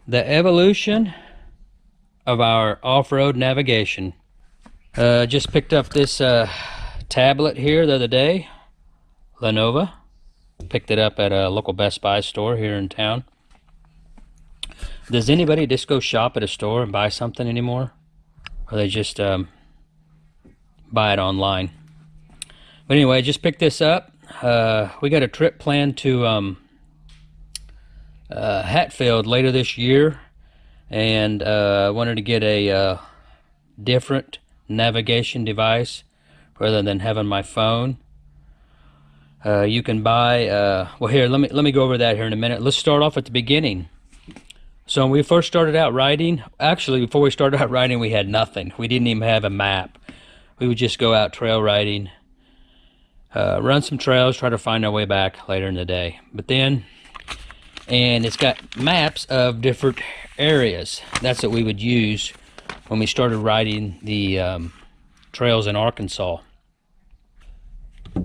The evolution of our off-road navigation. Just picked up this tablet here the other day, Lenovo. Picked it up at a local Best Buy store here in town. Does anybody just go shop at a store and buy something anymore? Or they just buy it online? But anyway, just picked this up. We got a trip planned to Hatfield later this year, and wanted to get a different navigation device rather than having my phone. You can buy well, here, let me go over that here in a minute. Let's start off at the beginning. So when we first started out riding, actually before we started out riding, we had nothing. We didn't even have a map. We would just go out trail riding, run some trails, try to find our way back later in the day. But then, and it's got maps of different areas. That's what we would use when we started riding the trails in Arkansas.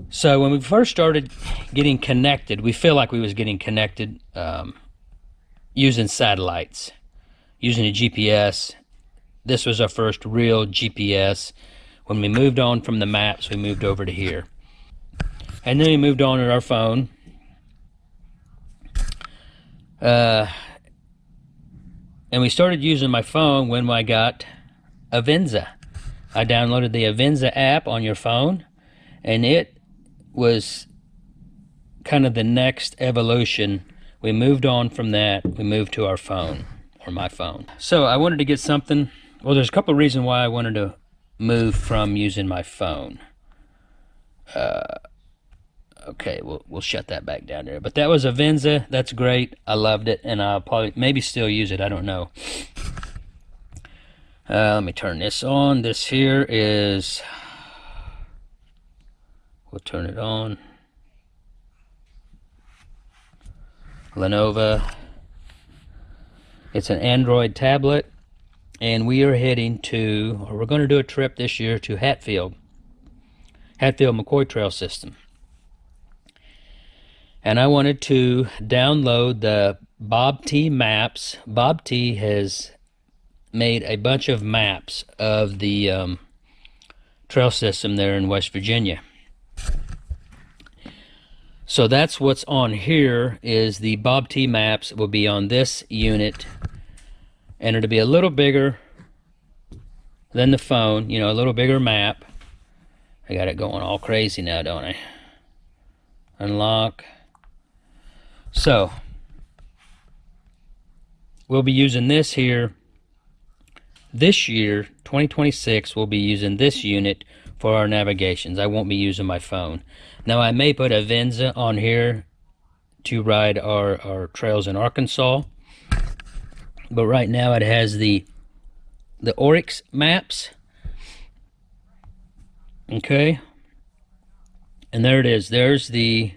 So when we first started getting connected, we feel like we was getting connected using satellites, using a GPS. This was our first real GPS. When we moved on from the maps, we moved over to here. And then we moved on to our phone. And we started using my phone when I got Avenza. I downloaded the Avenza app on your phone, and it was kind of the next evolution. We moved on from that, we moved to our phone, or my phone. So I wanted to get something, well, there's a couple of reasons why I wanted to move from using my phone. Okay, we'll shut that back down there. But that was Avenza, that's great, I loved it, and I'll probably, maybe still use it, I don't know. Let me turn this on. This here is, we'll turn it on. Lenovo. It's an Android tablet, and we are heading to, or we're going to do a trip this year to Hatfield McCoy Trail System. And I wanted to download the Bob T maps. Bob T has made a bunch of maps of the trail system there in West Virginia. So that's what's on here, is the Bob T maps will be on this unit, and it'll be a little bigger than the phone, you know, a little bigger map. I got it going all crazy now, don't I? Unlock. So we'll be using this here this year, 2026. We'll be using this unit for our navigations. I won't be using my phone. Now I may put Avenza on here to ride our trails in Arkansas, but right now it has the Oryx maps. Okay, and there it is. There's the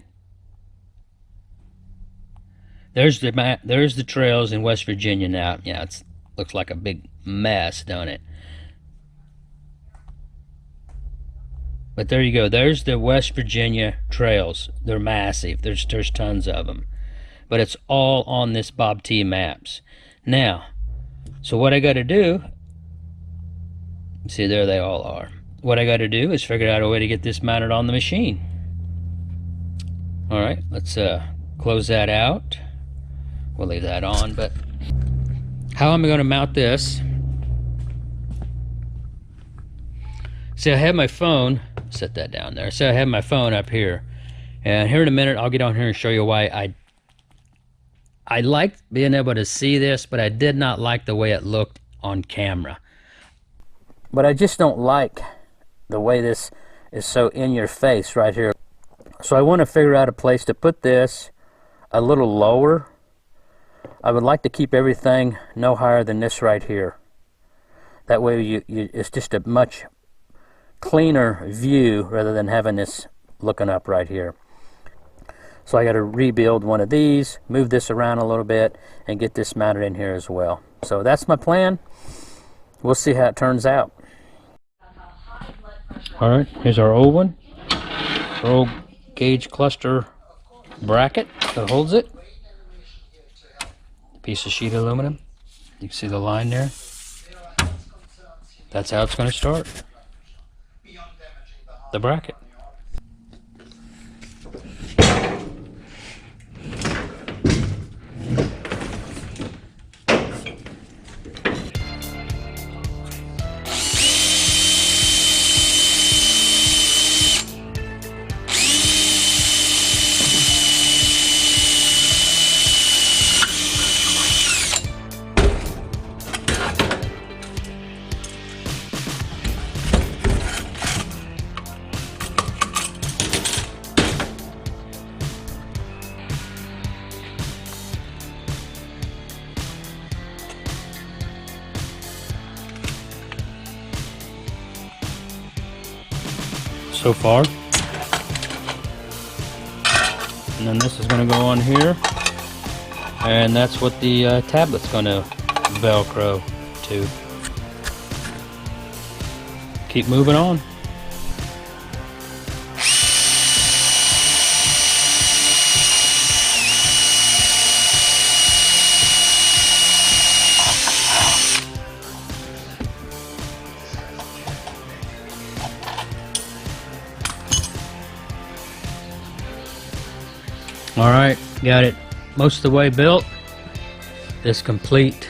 map. There's the trails in West Virginia now. Yeah, it looks like a big mess, don't it? But there you go. There's the West Virginia trails. They're massive. There's tons of them. But it's all on this Bob T maps. Now, so what I got to do, see, there they all are. What I got to do is figure out a way to get this mounted on the machine. All right, let's close that out. We'll leave that on, but how am I going to mount this? See, I have my phone, set that down there. So I have my phone up here, and here in a minute I'll get on here and show you why I liked being able to see this, but I did not like the way it looked on camera. But I just don't like the way this is so in your face right here. So I want to figure out a place to put this a little lower. I would like to keep everything no higher than this right here. That way it's just a much cleaner view rather than having this looking up right here. So I got to rebuild one of these, move this around a little bit, and get this mounted in here as well. So that's my plan. We'll see how it turns out. All right, here's our old one, our old gauge cluster bracket that holds it. Piece of sheet aluminum. You can see the line there. That's how it's going to start the bracket. So far, and then this is going to go on here, and that's what the tablet's going to velcro to. Keep moving on. Alright, got it most of the way built. This complete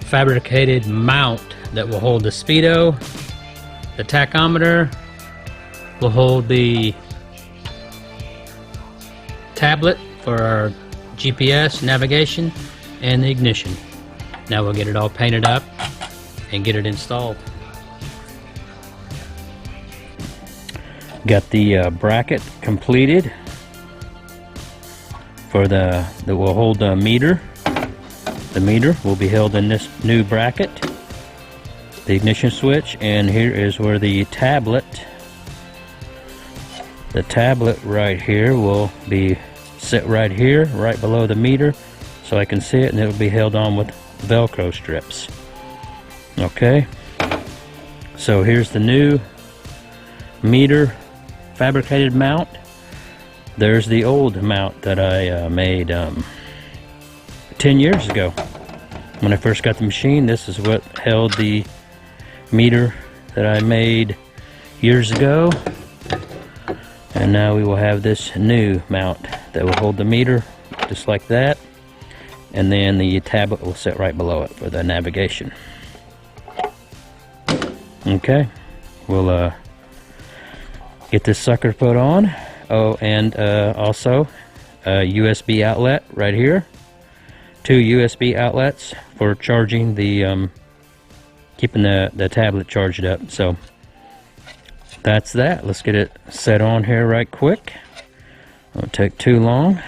fabricated mount that will hold the speedo, the tachometer, will hold the tablet for our GPS navigation, and the ignition. Now we'll get it all painted up and get it installed. Got the bracket completed for that will hold the meter. The meter will be held in this new bracket, the ignition switch, and here is where the tablet right here will be set right here, right below the meter, so I can see it, and it will be held on with Velcro strips. Okay, so here's the new meter fabricated mount. There's the old mount that I made 10 years ago. When I first got the machine, this is what held the meter that I made years ago. And now we will have this new mount that will hold the meter just like that. And then the tablet will sit right below it for the navigation. Okay, we'll get this sucker put on. Oh, and also a USB outlet right here. 2 USB outlets for charging the, keeping the tablet charged up. So that's that. Let's get it set on here right quick. Won't take too long.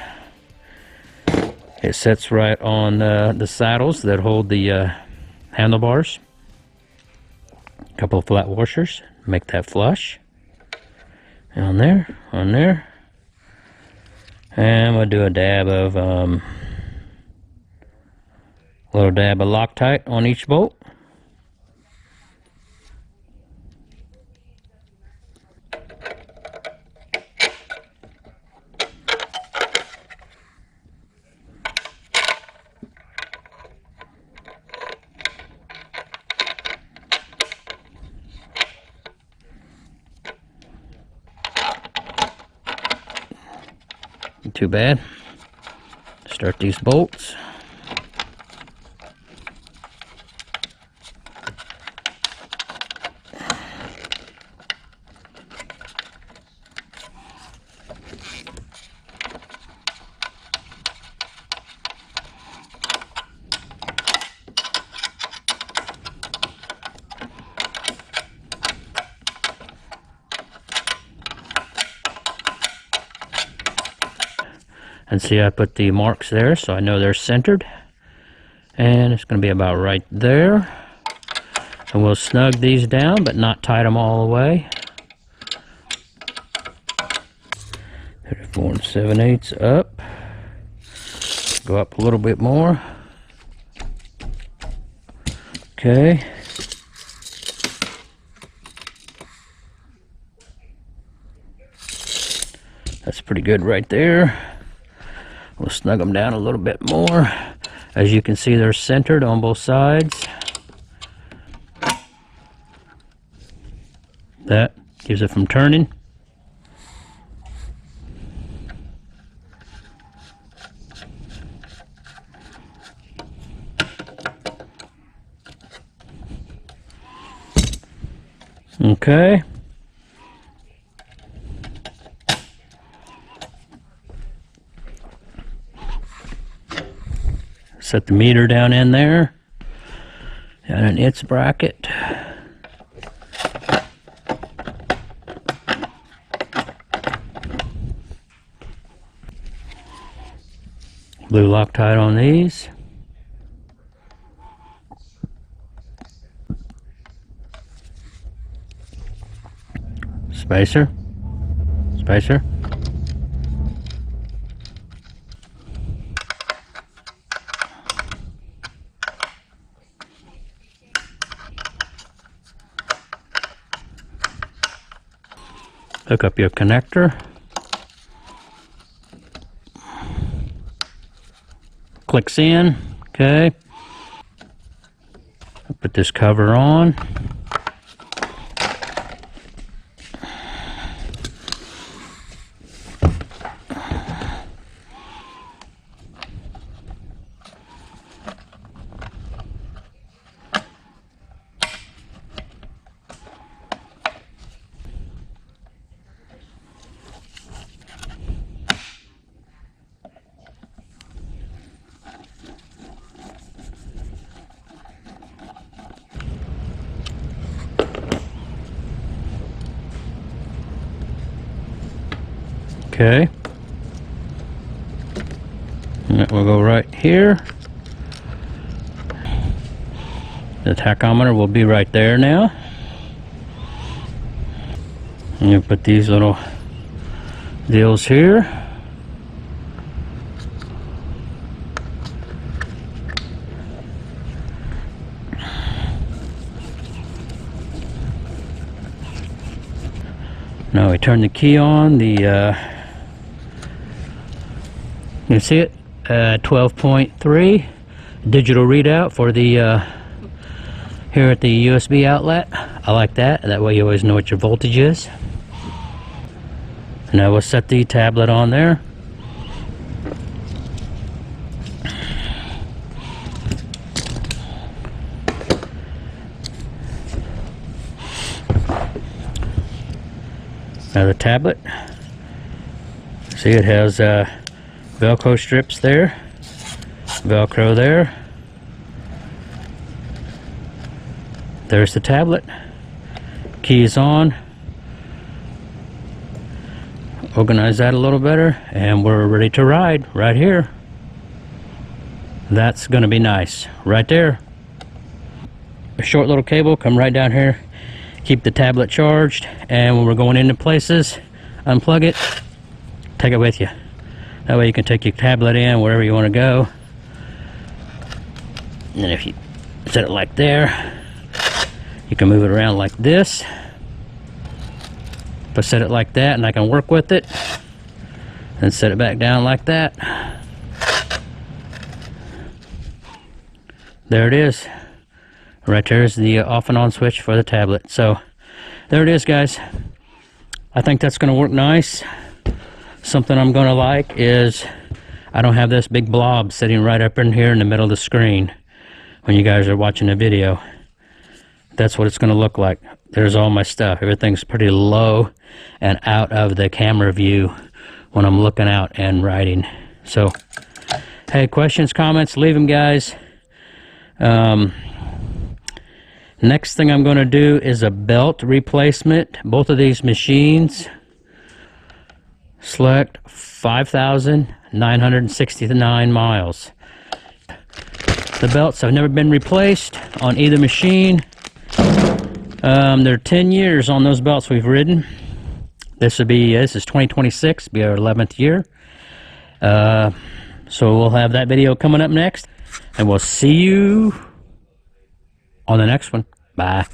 It sits right on the saddles that hold the handlebars. A couple of flat washers, make that flush. On there, and we'll do a dab of little dab of Loctite on each bolt. Too bad. Start these bolts. And see, I put the marks there so I know they're centered, and it's going to be about right there. And we'll snug these down but not tie them all the way. 34 7/8 up, go up a little bit more. Okay, that's pretty good right there. We'll snug them down a little bit more. As you can see, they're centered on both sides. That keeps it from turning. Okay. Set the meter down in there. And an its bracket. Blue Loctite on these. Spacer. Spacer. Hook up your connector. Clicks in. Okay. Put this cover on. Okay. And that will go right here. The tachometer will be right there now. And you put these little deals here. Now we turn the key on. You can see it, 12.3 digital readout for the here at the USB outlet. I like that. That way you always know what your voltage is. Now we'll set the tablet on there. Now the tablet, see it has Velcro strips there, Velcro there. There's the tablet. Keys on. Organize that a little better, and we're ready to ride right here. That's gonna be nice right there. A short little cable come right down here, keep the tablet charged, and when we're going into places, unplug it, take it with you. That way you can take your tablet in wherever you want to go. And then if you set it like there, you can move it around like this. If I set it like that and I can work with it, and set it back down like that. There it is. Right there is the off and on switch for the tablet. So there it is, guys. I think that's going to work nice. Something I'm going to like is I don't have this big blob sitting right up in here in the middle of the screen when you guys are watching the video. That's what it's going to look like. There's all my stuff. Everything's pretty low and out of the camera view when I'm looking out and riding. So, hey, questions, comments, leave them, guys. Next thing I'm going to do is a belt replacement. Both of these machines select 5,969 miles. The belts have never been replaced on either machine. They're 10 years on those belts we've ridden. This is 2026, be our 11th year. So we'll have that video coming up next, and we'll see you on the next one. Bye.